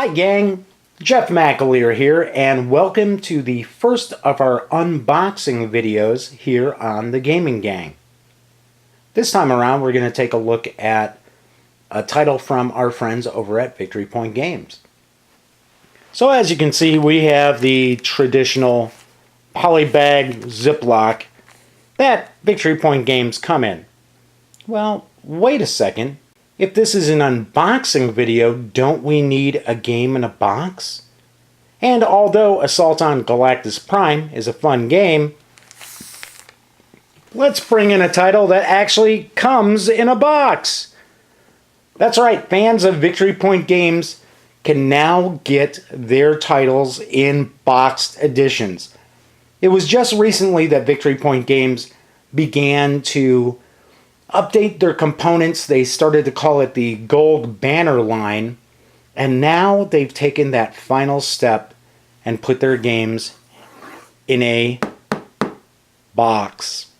Hi gang, Jeff McAleer here, and welcome to the first of our unboxing videos here on the Gaming Gang. This time around we're going to take a look at a title from our friends over at Victory Point Games. So as you can see, we have the traditional polybag Ziploc that Victory Point Games come in. Well, wait a second. If this is an unboxing video, don't we need a game in a box? And although Assault on Galactus Prime is a fun game, let's bring in a title that actually comes in a box. That's right, fans of Victory Point Games can now get their titles in boxed editions. It was just recently that Victory Point Games began to update their components. They started to call it the Gold Banner line, and now they've taken that final step and put their games in a box.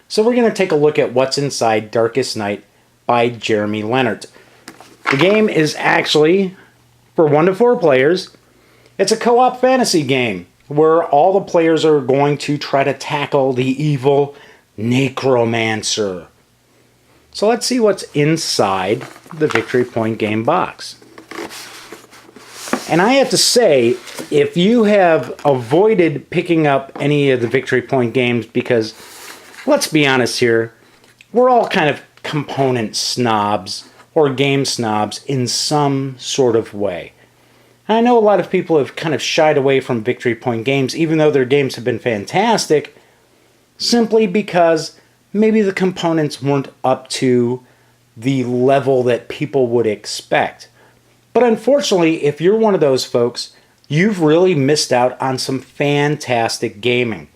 So we're going to take a look at what's inside Darkest Night by Jeremy Leonard. The game is actually for 1 to 4 players. It's a co-op fantasy game where all the players are going to try to tackle the evil Necromancer. So let's see what's inside the Victory Point game box. And I have to say, if you have avoided picking up any of the Victory Point games, because let's be honest here, we're all kind of component snobs or game snobs in some sort of way. And I know a lot of people have kind of shied away from Victory Point games, even though their games have been fantastic, simply because maybe the components weren't up to the level that people would expect. But unfortunately, if you're one of those folks, you've really missed out on some fantastic gaming.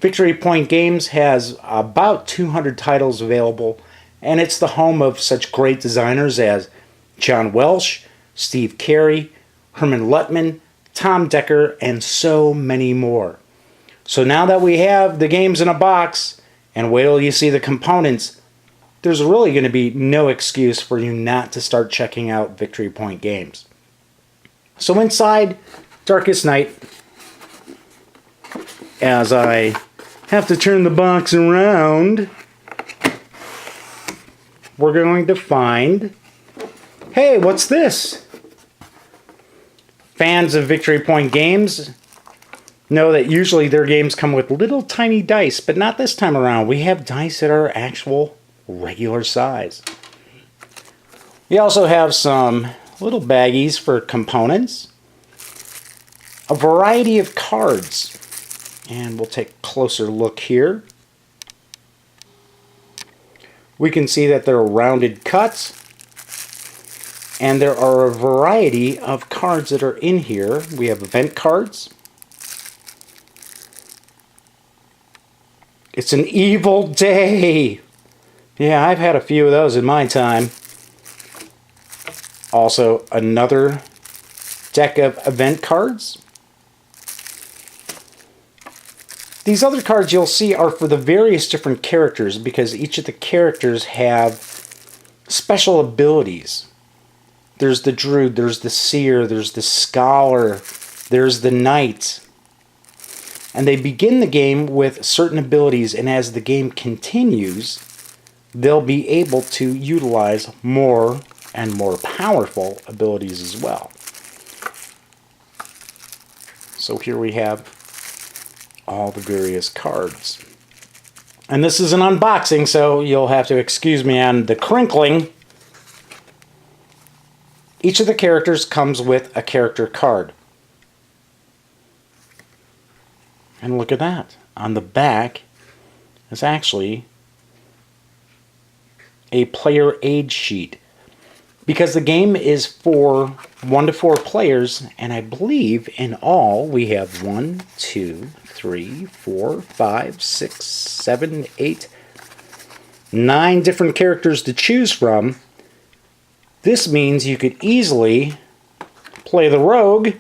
Victory Point Games has about 200 titles available, and it's the home of such great designers as John Welsh, Steve Carey, Herman Luttman, Tom Decker, and so many more. So now that we have the games in a box, and wait till you see the components, there's really going to be no excuse for you not to start checking out Victory Point Games. So inside Darkest Night, as I have to turn the box around, we're going to find, hey, what's this? Fans of Victory Point Games know that usually their games come with little tiny dice, but not this time around. We have dice that are actual regular size. We also have some little baggies for components, a variety of cards, and we'll take a closer look here. We can see that they're rounded cuts, and there are a variety of cards that are in here. We have event cards. It's an evil day. Yeah, I've had a few of those in my time. Also, another deck of event cards. These other cards you'll see are for the various different characters, because each of the characters have special abilities. There's the Druid, there's the Seer, there's the Scholar, there's the Knight. And they begin the game with certain abilities, and as the game continues, they'll be able to utilize more and more powerful abilities as well. So here we have all the various cards. And this is an unboxing, so you'll have to excuse me on the crinkling. Each of the characters comes with a character card. And look at that. On the back is actually a player aid sheet. Because the game is for 1 to 4 players, and I believe in all we have 1, 2, 3, 4, 5, 6, 7, 8, 9 different characters to choose from. This means you could easily play the rogue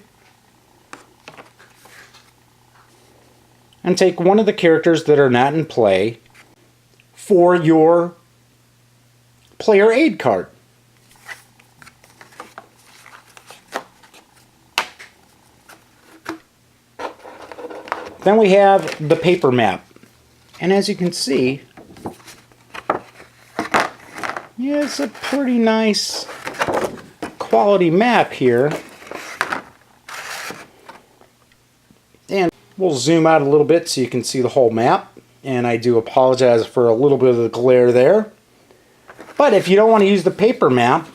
and take one of the characters that are not in play for your player aid card. Then we have the paper map. And as you can see, yeah, it's a pretty nice quality map here. And we'll zoom out a little bit so you can see the whole map. And I do apologize for a little bit of the glare there. But if you don't want to use the paper map,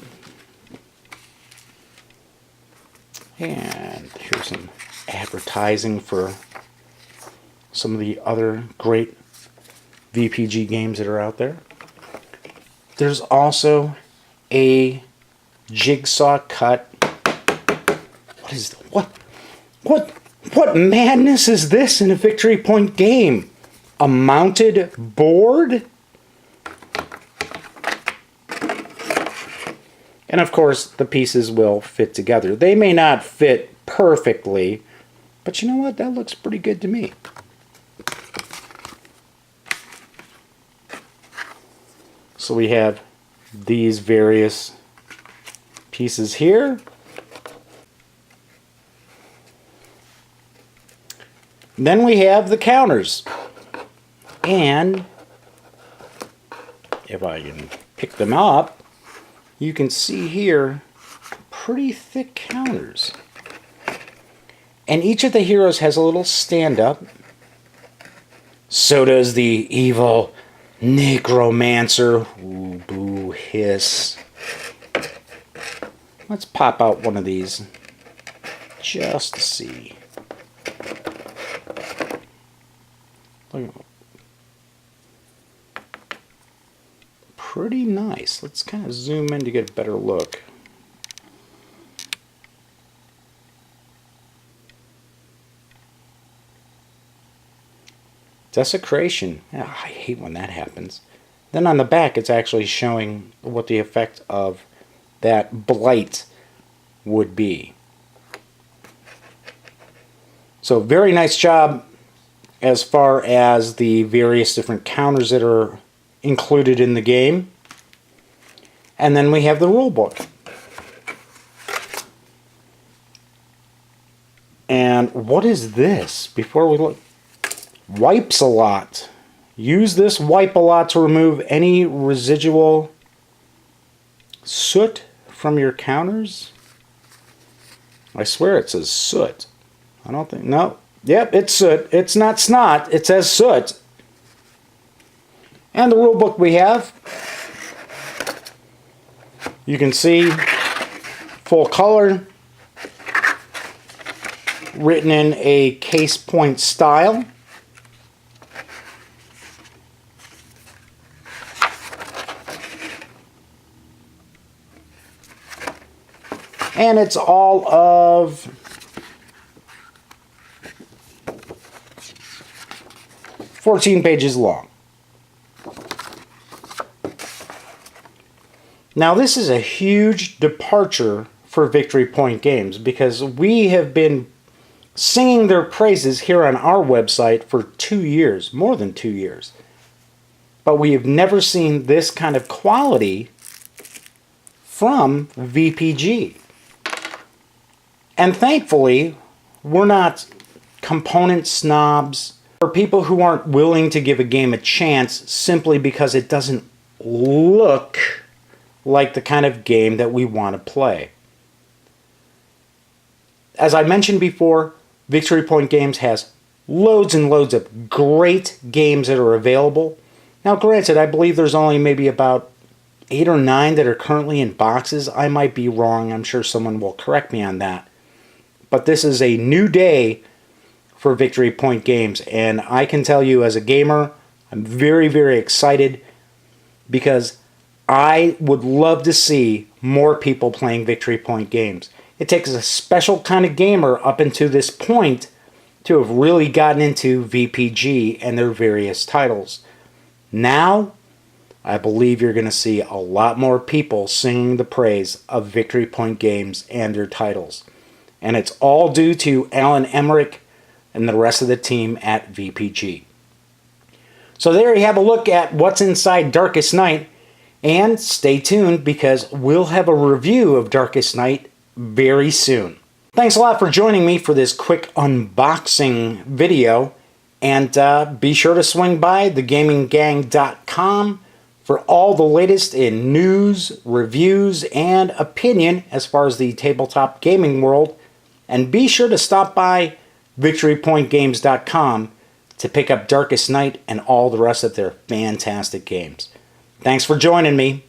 and here's some advertising for some of the other great VPG games that are out there. There's also a jigsaw cut. What is what madness is this in a Victory Point game? A mounted board? And of course, the pieces will fit together. They may not fit perfectly, but you know what? That looks pretty good to me. So we have these various pieces here. Then we have the counters. And if I can pick them up, you can see here pretty thick counters. And each of the heroes has a little stand-up. So does the evil necromancer. Ooh, boo, hiss. Let's pop out one of these just to see. Look at that. Pretty nice. Let's kind of zoom in to get a better look. Desecration. Oh, I hate when that happens. Then on the back, it's actually showing what the effect of that blight would be. So very nice job as far as the various different counters that are included in the game. And then we have the rule book. And what is this? Before we look, wipes a lot. Use this wipe a lot to remove any residual soot from your counters. I swear it says soot. I don't think, no. Yep, it's soot. It's not snot. It says soot. And the rule book we have, you can see full color, written in a case point style. And it's all of 14 pages long. Now this is a huge departure for Victory Point Games because we have been singing their praises here on our website for 2 years, more than 2 years. But we have never seen this kind of quality from VPG. And thankfully, we're not component snobs or people who aren't willing to give a game a chance simply because it doesn't look like the kind of game that we want to play. As I mentioned before, Victory Point Games has loads and loads of great games that are available. Now granted, I believe there's only maybe about 8 or 9 that are currently in boxes. I might be wrong. I'm sure someone will correct me on that. But this is a new day for Victory Point Games. And I can tell you as a gamer, I'm very, very excited because I would love to see more people playing Victory Point games. It takes a special kind of gamer up until this point to have really gotten into VPG and their various titles. Now, I believe you're going to see a lot more people singing the praise of Victory Point games and their titles. And it's all due to Alan Emmerich and the rest of the team at VPG. So there you have a look at what's inside Darkest Night. And stay tuned because we'll have a review of Darkest Night very soon. Thanks a lot for joining me for this quick unboxing video. And be sure to swing by thegaminggang.com for all the latest in news, reviews, and opinion as far as the tabletop gaming world. And be sure to stop by victorypointgames.com to pick up Darkest Night and all the rest of their fantastic games. Thanks for joining me.